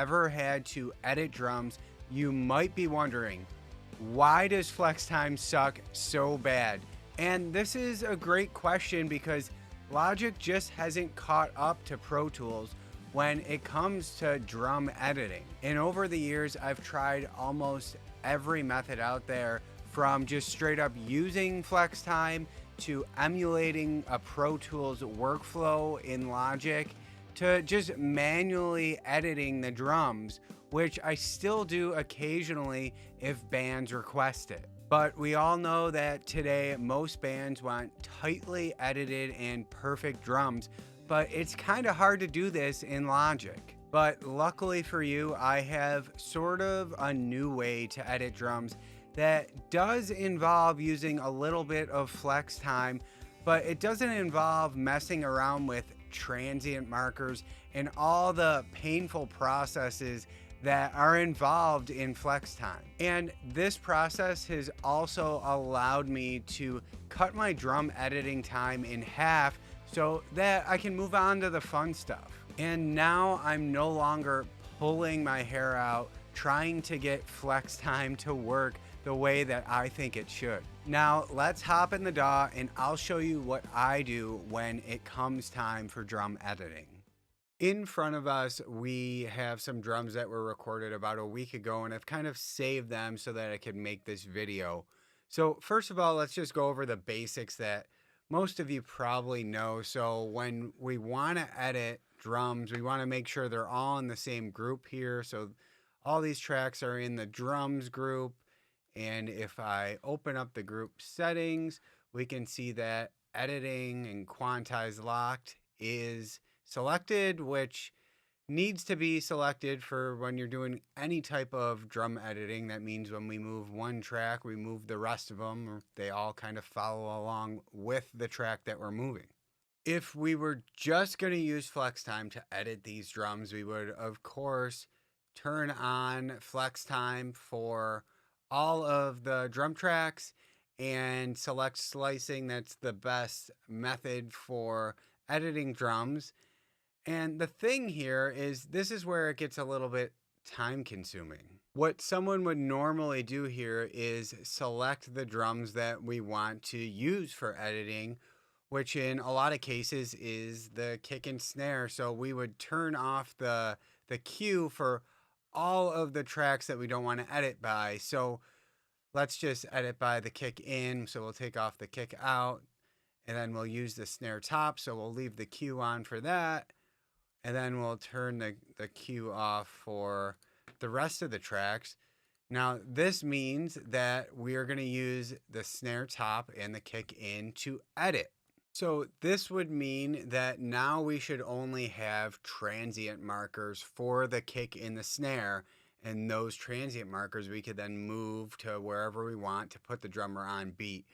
ever had to edit drums, you might be wondering, why does flex time suck so bad? And this is a great question because Logic just hasn't caught up to Pro Tools when it comes to drum editing. And over the years, I've tried almost every method out there, from just straight up using flex time to emulating a Pro Tools workflow in Logic to just manually editing the drums, which I still do occasionally if bands request it. But we all know that today most bands want tightly edited and perfect drums, but it's kind of hard to do this in Logic. But luckily for you, I have sort of a new way to edit drums that does involve using a little bit of flex time, but it doesn't involve messing around with transient markers and all the painful processes that are involved in flex time. And this process has also allowed me to cut my drum editing time in half so that I can move on to the fun stuff. And now I'm no longer pulling my hair out trying to get flex time to work the way that I think it should. Now let's hop in the DAW and I'll show you what I do when it comes time for drum editing. In front of us, we have some drums that were recorded about a week ago, and I've kind of saved them so that I could make this video. So first of all, let's just go over the basics that most of you probably know. So when we want to edit drums, we want to make sure they're all in the same group here. So all these tracks are in the drums group. And if I open up the group settings, we can see that editing and quantize locked is selected, which needs to be selected for when you're doing any type of drum editing. That means when we move one track, we move the rest of them, or they all kind of follow along with the track that we're moving. If we were just going to use flex time to edit these drums, we would, of course, turn on flex time for all of the drum tracks and select slicing. That's the best method for editing drums. And the thing here is this is where it gets a little bit time consuming. What someone would normally do here is select the drums that we want to use for editing, which in a lot of cases is the kick and snare. So we would turn off the cue for all of the tracks that we don't want to edit by. So let's just edit by the kick in. So we'll take off the kick out, and then we'll use the snare top. So we'll leave the cue on for that. And then we'll turn the cue off for the rest of the tracks. Now, this means that we are going to use the snare top and the kick in to edit. So this would mean that now we should only have transient markers for the kick and the snare. And those transient markers we could then move to wherever we want to put the drummer on beat.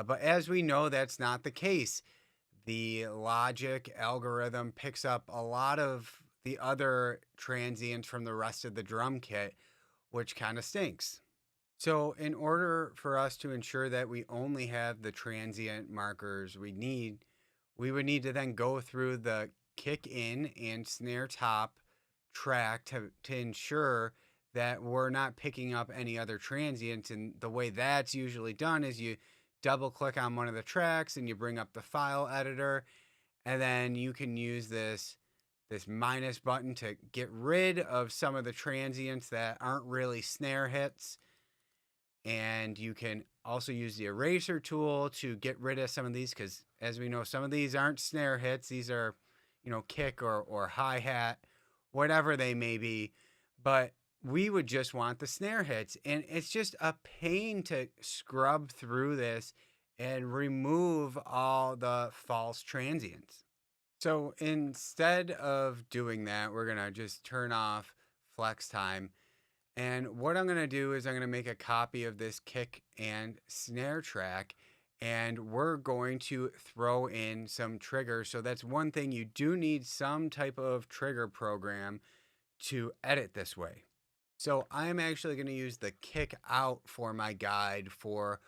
But as we know, that's not the case. The Logic algorithm picks up a lot of the other transients from the rest of the drum kit, which kind of stinks. So in order for us to ensure that we only have the transient markers we would need to then go through the kick in and snare top track to ensure that we're not picking up any other transients. And the way that's usually done is you double click on one of the tracks and you bring up the file editor, and then you can use this minus button to get rid of some of the transients that aren't really snare hits. And you can also use the eraser tool to get rid of some of these, because as we know, some of these aren't snare hits. These are, kick or hi-hat, whatever they may be. But we would just want the snare hits. And it's just a pain to scrub through this and remove all the false transients. So instead of doing that, we're going to just turn off flex time. And what I'm going to do is I'm going to make a copy of this kick and snare track, and we're going to throw in some triggers. So that's one thing. You do need some type of trigger program to edit this way. So I'm actually going to use the kick out for my guide for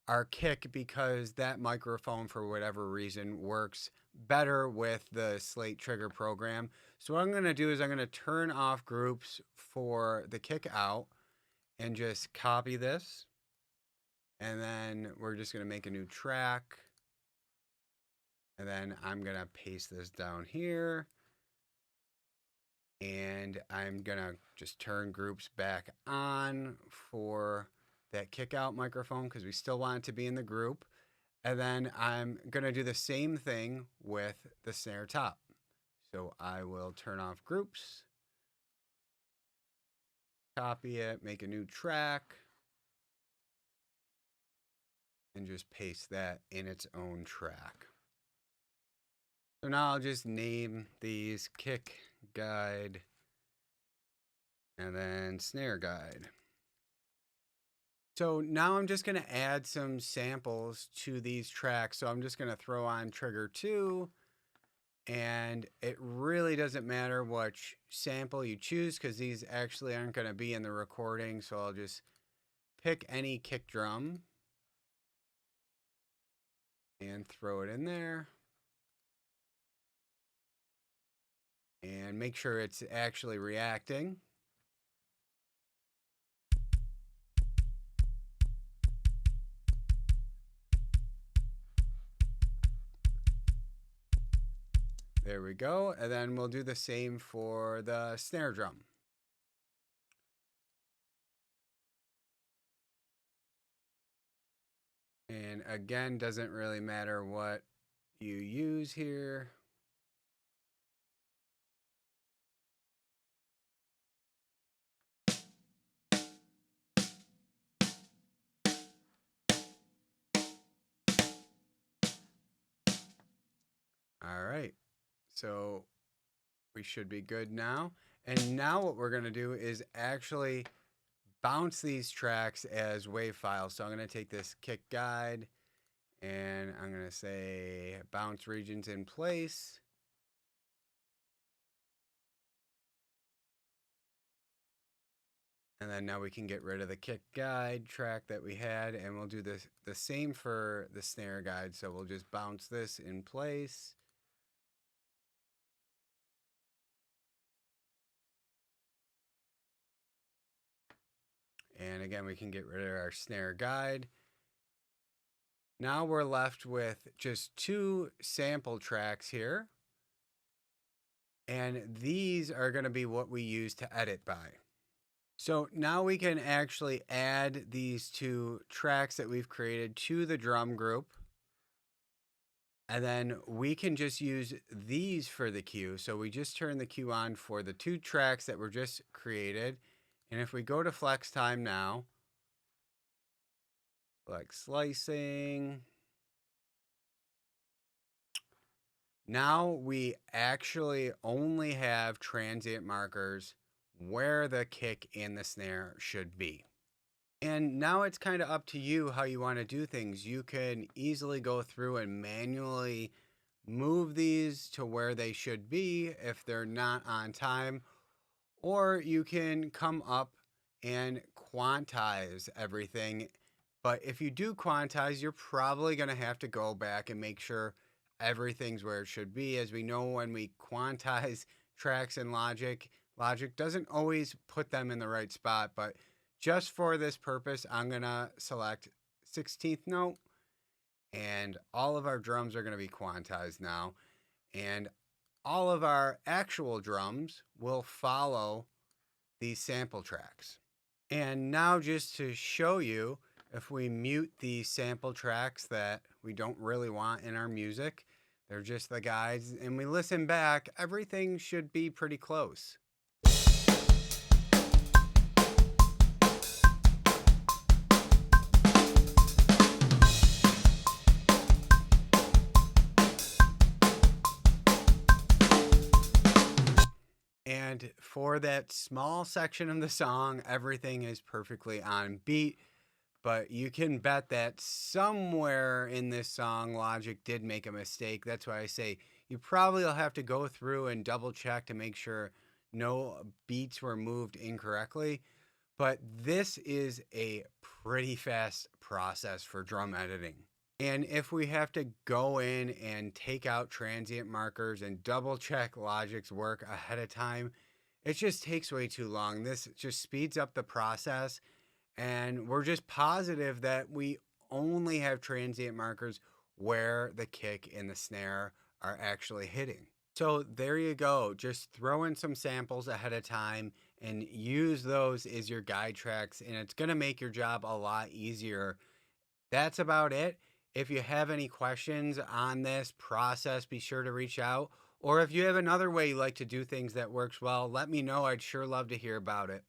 our kick, because that microphone, for whatever reason, works better with the Slate Trigger program. So what I'm going to do is I'm going to turn off groups for the kick out and just copy this. And then we're just going to make a new track. And then I'm going to paste this down here. And I'm going to just turn groups back on for that kick out microphone because we still want it to be in the group. And then I'm going to do the same thing with the snare top. So I will turn off groups, copy it, make a new track, and just paste that in its own track. So now I'll just name these kick guide and then snare guide. So now I'm just going to add some samples to these tracks. So I'm just going to throw on trigger 2. And it really doesn't matter which sample you choose because these actually aren't going to be in the recording. So I'll just pick any kick drum and throw it in there. And make sure it's actually reacting. There we go. And then we'll do the same for the snare drum. And again, doesn't really matter what you use here. All right. So we should be good now. And now what we're going to do is actually bounce these tracks as WAV files. So I'm going to take this kick guide and I'm going to say bounce regions in place. And then now we can get rid of the kick guide track that we had, and we'll do the same for the snare guide. So we'll just bounce this in place. And again, we can get rid of our snare guide. Now we're left with just 2 sample tracks here. And these are going to be what we use to edit by. So now we can actually add these 2 tracks that we've created to the drum group. And then we can just use these for the cue. So we just turn the cue on for the 2 tracks that were just created. And if we go to flex time now, like slicing, now we actually only have transient markers where the kick and the snare should be. And now it's kind of up to you how you want to do things. You can easily go through and manually move these to where they should be if they're not on time, or you can come up and quantize everything. But if you do quantize, you're probably going to have to go back and make sure everything's where it should be. As we know, when we quantize tracks in Logic, Logic doesn't always put them in the right spot. But just for this purpose, I'm going to select 16th note, and all of our drums are going to be quantized now. And all of our actual drums will follow these sample tracks. And now just to show you, if we mute these sample tracks that we don't really want in our music, they're just the guides, and we listen back, everything should be pretty close. And for that small section of the song, everything is perfectly on beat. But you can bet that somewhere in this song, Logic did make a mistake. That's why I say you probably will have to go through and double check to make sure no beats were moved incorrectly. But this is a pretty fast process for drum editing. And if we have to go in and take out transient markers and double check Logic's work ahead of time, it just takes way too long. This just speeds up the process, and we're just positive that we only have transient markers where the kick and the snare are actually hitting. So there you go. Just throw in some samples ahead of time and use those as your guide tracks, and it's going to make your job a lot easier. That's about it. If you have any questions on this process, be sure to reach out. Or if you have another way you like to do things that works well, let me know. I'd sure love to hear about it.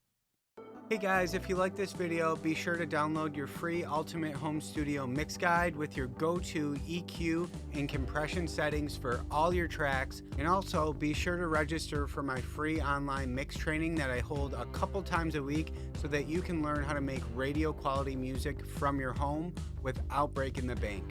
Hey guys, if you like this video, be sure to download your free Ultimate Home Studio Mix Guide with your go-to EQ and compression settings for all your tracks. And also be sure to register for my free online mix training that I hold a couple times a week so that you can learn how to make radio quality music from your home without breaking the bank.